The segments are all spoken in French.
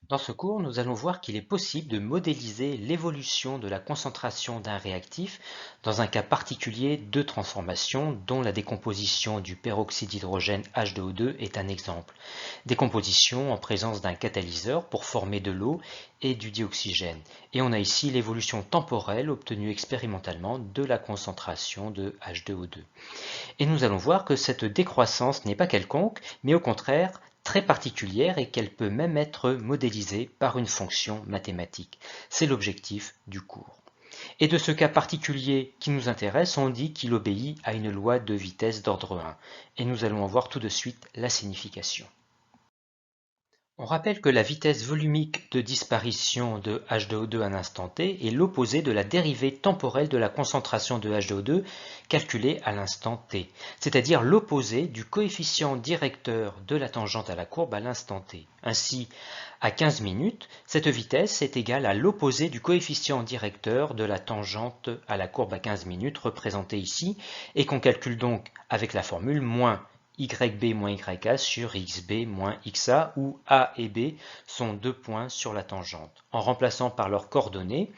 Dans ce cours, nous allons voir qu'il est possible de modéliser l'évolution de la concentration d'un réactif dans un cas particulier de transformation dont la décomposition du peroxyde d'hydrogène H2O2 est un exemple. Décomposition en présence d'un catalyseur pour former de l'eau et du dioxygène. Et on a ici l'évolution temporelle obtenue expérimentalement de la concentration de H2O2. Et nous allons voir que cette décroissance n'est pas quelconque, mais au contraire très particulière et qu'elle peut même être modélisée par une fonction mathématique. C'est l'objectif du cours. Et de ce cas particulier qui nous intéresse, on dit qu'il obéit à une loi de vitesse d'ordre 1. Et nous allons en voir tout de suite la signification. On rappelle que la vitesse volumique de disparition de H2O2 à un instant t est l'opposé de la dérivée temporelle de la concentration de H2O2 calculée à l'instant t, c'est-à-dire l'opposé du coefficient directeur de la tangente à la courbe à l'instant t. Ainsi, à 15 minutes, cette vitesse est égale à l'opposé du coefficient directeur de la tangente à la courbe à 15 minutes, représentée ici, et qu'on calcule donc avec la formule moins YB moins YA sur XB moins XA, où A et B sont deux points sur la tangente. En remplaçant par leurs coordonnées,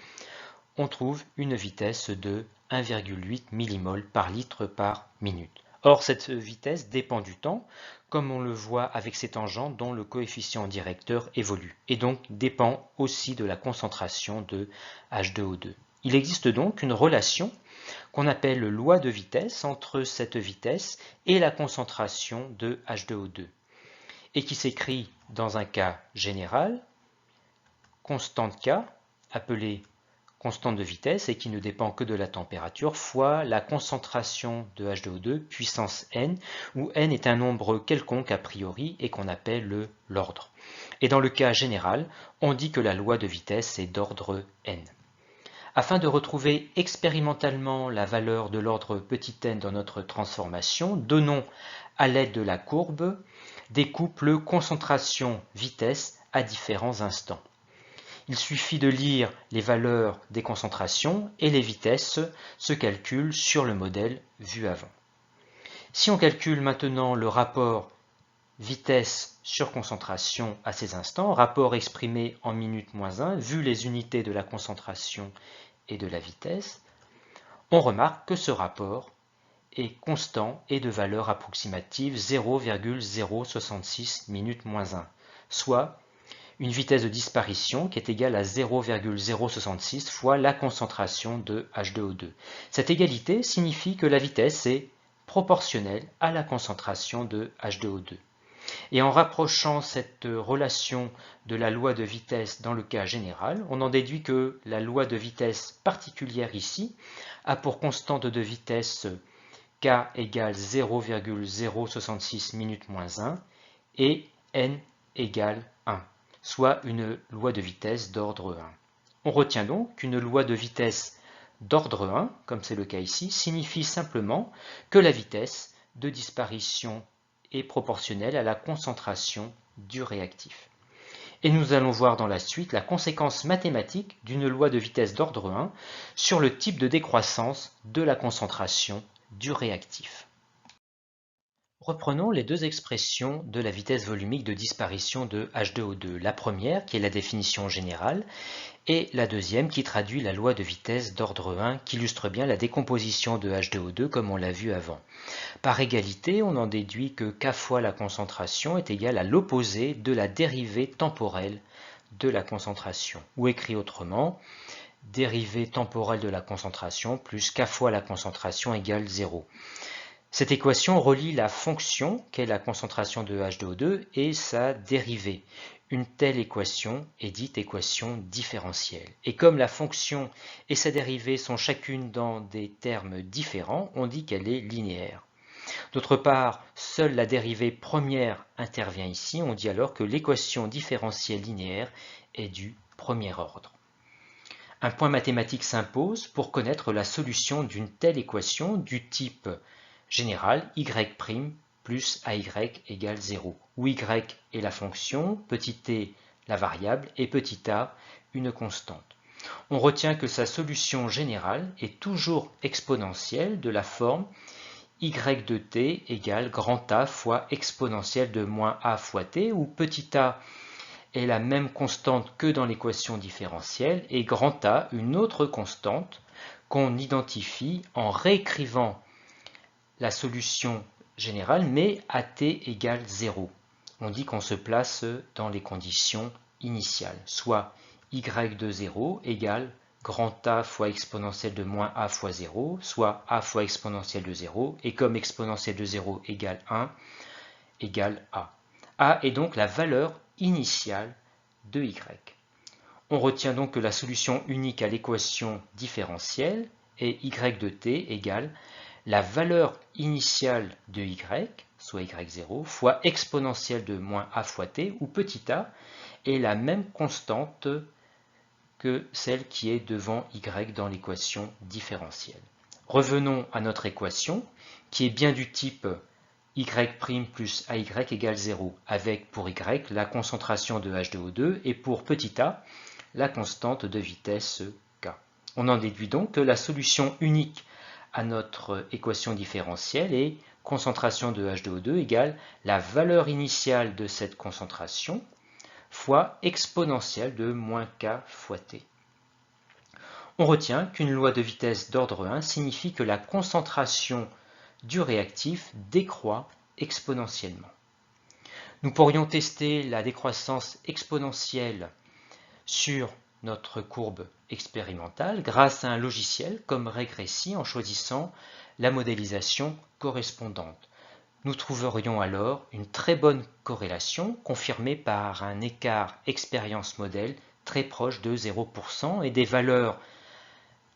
on trouve une vitesse de 1,8 mmol par litre par minute. Or, cette vitesse dépend du temps, comme on le voit avec ces tangentes dont le coefficient directeur évolue, et donc dépend aussi de la concentration de H2O2. Il existe donc une relation qu'on appelle loi de vitesse entre cette vitesse et la concentration de H2O2, et qui s'écrit dans un cas général, constante K, appelée constante de vitesse et qui ne dépend que de la température, fois la concentration de H2O2 puissance n, où n est un nombre quelconque a priori et qu'on appelle l'ordre. Et dans le cas général, on dit que la loi de vitesse est d'ordre n. Afin de retrouver expérimentalement la valeur de l'ordre n dans notre transformation, donnons à l'aide de la courbe des couples concentration-vitesse à différents instants. Il suffit de lire les valeurs des concentrations et les vitesses se calculent sur le modèle vu avant. Si on calcule maintenant le rapport vitesse sur concentration à ces instants, rapport exprimé en minutes moins 1, vu les unités de la concentration et de la vitesse, on remarque que ce rapport est constant et de valeur approximative 0,066 minutes moins 1, soit une vitesse de disparition qui est égale à 0,066 fois la concentration de H2O2. Cette égalité signifie que la vitesse est proportionnelle à la concentration de H2O2. Et en rapprochant cette relation de la loi de vitesse dans le cas général, on en déduit que la loi de vitesse particulière ici a pour constante de vitesse k égale 0,066 minutes moins 1 et n égale 1, soit une loi de vitesse d'ordre 1. On retient donc qu'une loi de vitesse d'ordre 1, comme c'est le cas ici, signifie simplement que la vitesse de disparition est proportionnelle à la concentration du réactif. Et nous allons voir dans la suite la conséquence mathématique d'une loi de vitesse d'ordre 1 sur le type de décroissance de la concentration du réactif. Reprenons les deux expressions de la vitesse volumique de disparition de H2O2. La première, qui est la définition générale, et la deuxième, qui traduit la loi de vitesse d'ordre 1, qui illustre bien la décomposition de H2O2 comme on l'a vu avant. Par égalité, on en déduit que K fois la concentration est égale à l'opposé de la dérivée temporelle de la concentration. Ou écrit autrement, dérivée temporelle de la concentration plus K fois la concentration égale 0. Cette équation relie la fonction qu'est la concentration de H2O2 et sa dérivée. Une telle équation est dite équation différentielle. Et comme la fonction et sa dérivée sont chacune dans des termes différents, on dit qu'elle est linéaire. D'autre part, seule la dérivée première intervient ici, on dit alors que l'équation différentielle linéaire est du premier ordre. Un point mathématique s'impose pour connaître la solution d'une telle équation du type général y' plus ay égale 0, où y est la fonction, petit t la variable et petit a une constante. On retient que sa solution générale est toujours exponentielle de la forme y de t égale grand A fois exponentielle de moins a fois t, où petit a est la même constante que dans l'équation différentielle et grand A une autre constante qu'on identifie en réécrivant la solution générale mais à t égale 0. On dit qu'on se place dans les conditions initiales, soit y de 0 égale grand A fois exponentielle de moins A fois 0, soit A fois exponentielle de 0, et comme exponentielle de 0 égale 1, égale A. A est donc la valeur initiale de y. On retient donc que la solution unique à l'équation différentielle est y de t égale la valeur initiale de y, soit y0, fois exponentielle de moins a fois t, où petit a est la même constante que celle qui est devant y dans l'équation différentielle. Revenons à notre équation, qui est bien du type y' plus ay égale 0, avec pour y la concentration de H2O2 et pour petit a la constante de vitesse k. On en déduit donc que la solution unique à notre équation différentielle est concentration de H2O2 égale la valeur initiale de cette concentration fois exponentielle de moins k fois t. On retient qu'une loi de vitesse d'ordre 1 signifie que la concentration du réactif décroît exponentiellement. Nous pourrions tester la décroissance exponentielle sur notre courbe expérimentale grâce à un logiciel comme Regressi en choisissant la modélisation correspondante. Nous trouverions alors une très bonne corrélation confirmée par un écart expérience-modèle très proche de 0% et des valeurs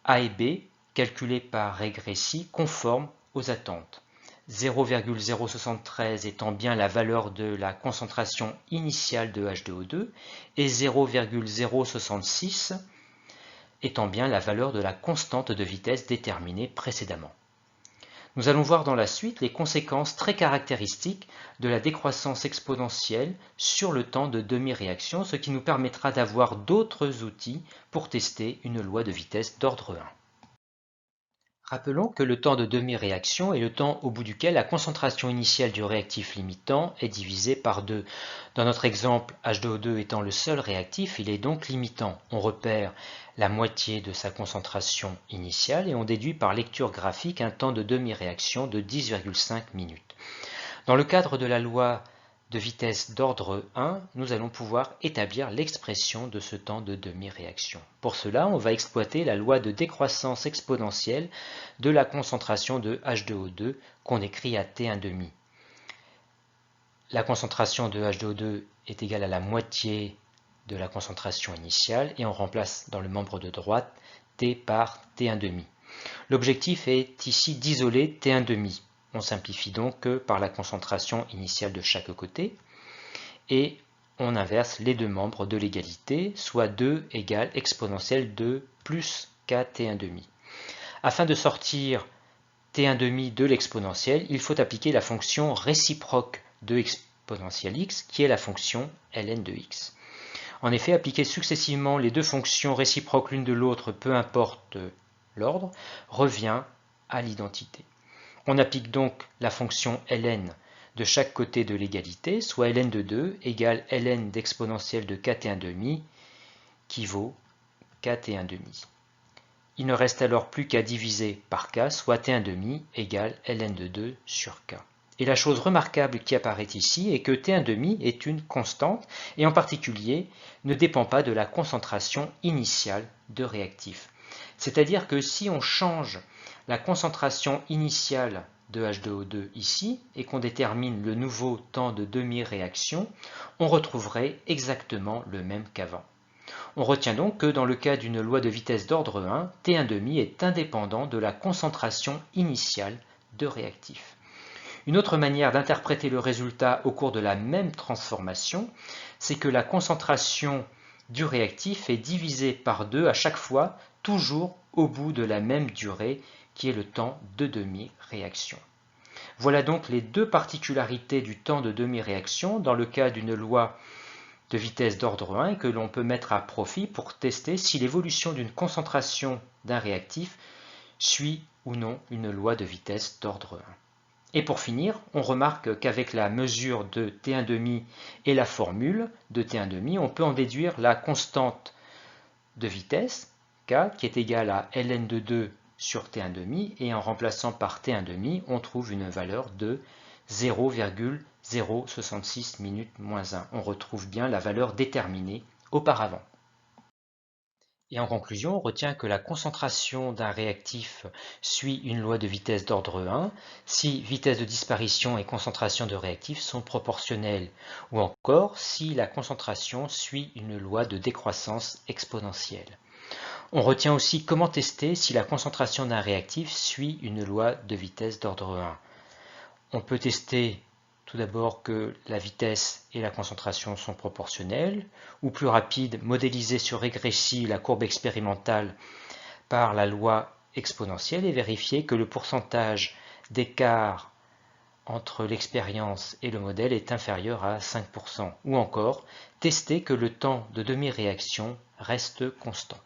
A et B calculées par Regressi conformes aux attentes. 0,073 étant bien la valeur de la concentration initiale de H2O2 et 0,066 étant bien la valeur de la constante de vitesse déterminée précédemment. Nous allons voir dans la suite les conséquences très caractéristiques de la décroissance exponentielle sur le temps de demi-réaction, ce qui nous permettra d'avoir d'autres outils pour tester une loi de vitesse d'ordre 1. Rappelons que le temps de demi-réaction est le temps au bout duquel la concentration initiale du réactif limitant est divisée par 2. Dans notre exemple, H2O2 étant le seul réactif, il est donc limitant. On repère la moitié de sa concentration initiale et on déduit par lecture graphique un temps de demi-réaction de 10,5 minutes. Dans le cadre de la loi de vitesse d'ordre 1, nous allons pouvoir établir l'expression de ce temps de demi-réaction. Pour cela, on va exploiter la loi de décroissance exponentielle de la concentration de H2O2 qu'on écrit à T1,5. La concentration de H2O2 est égale à la moitié de la concentration initiale et on remplace dans le membre de droite T par T1,5. L'objectif est ici d'isoler T1,5. On simplifie donc par la concentration initiale de chaque côté et on inverse les deux membres de l'égalité, soit 2 égale exponentielle de plus kt1,5. Afin de sortir t1,5 de l'exponentielle, il faut appliquer la fonction réciproque de exponentielle x qui est la fonction ln de x. En effet, appliquer successivement les deux fonctions réciproques l'une de l'autre, peu importe l'ordre, revient à l'identité. On applique donc la fonction ln de chaque côté de l'égalité, soit ln de 2 égale ln d'exponentielle de kt1,5 qui vaut kt1,5. Il ne reste alors plus qu'à diviser par k, soit t1,5 égale ln de 2 sur k. Et la chose remarquable qui apparaît ici est que t1,5 est une constante et en particulier ne dépend pas de la concentration initiale de réactif. C'est-à-dire que si on change la concentration initiale de H2O2 ici et qu'on détermine le nouveau temps de demi-réaction, on retrouverait exactement le même qu'avant. On retient donc que dans le cas d'une loi de vitesse d'ordre 1, T1,5 est indépendant de la concentration initiale de réactif. Une autre manière d'interpréter le résultat au cours de la même transformation, c'est que la concentration du réactif est divisée par 2 à chaque fois, toujours au bout de la même durée, qui est le temps de demi-réaction. Voilà donc les deux particularités du temps de demi-réaction dans le cas d'une loi de vitesse d'ordre 1 que l'on peut mettre à profit pour tester si l'évolution d'une concentration d'un réactif suit ou non une loi de vitesse d'ordre 1. Et pour finir, on remarque qu'avec la mesure de T1,5 et la formule de T1,5, on peut en déduire la constante de vitesse, K, qui est égale à ln de 2 sur T1,5, et en remplaçant par T1,5, on trouve une valeur de 0,066 minutes moins 1. On retrouve bien la valeur déterminée auparavant. Et en conclusion, on retient que la concentration d'un réactif suit une loi de vitesse d'ordre 1 si vitesse de disparition et concentration de réactif sont proportionnelles, ou encore si la concentration suit une loi de décroissance exponentielle. On retient aussi comment tester si la concentration d'un réactif suit une loi de vitesse d'ordre 1. On peut tester tout d'abord que la vitesse et la concentration sont proportionnelles, ou plus rapide, modéliser sur régressie la courbe expérimentale par la loi exponentielle et vérifier que le pourcentage d'écart entre l'expérience et le modèle est inférieur à 5%, ou encore tester que le temps de demi-réaction reste constant.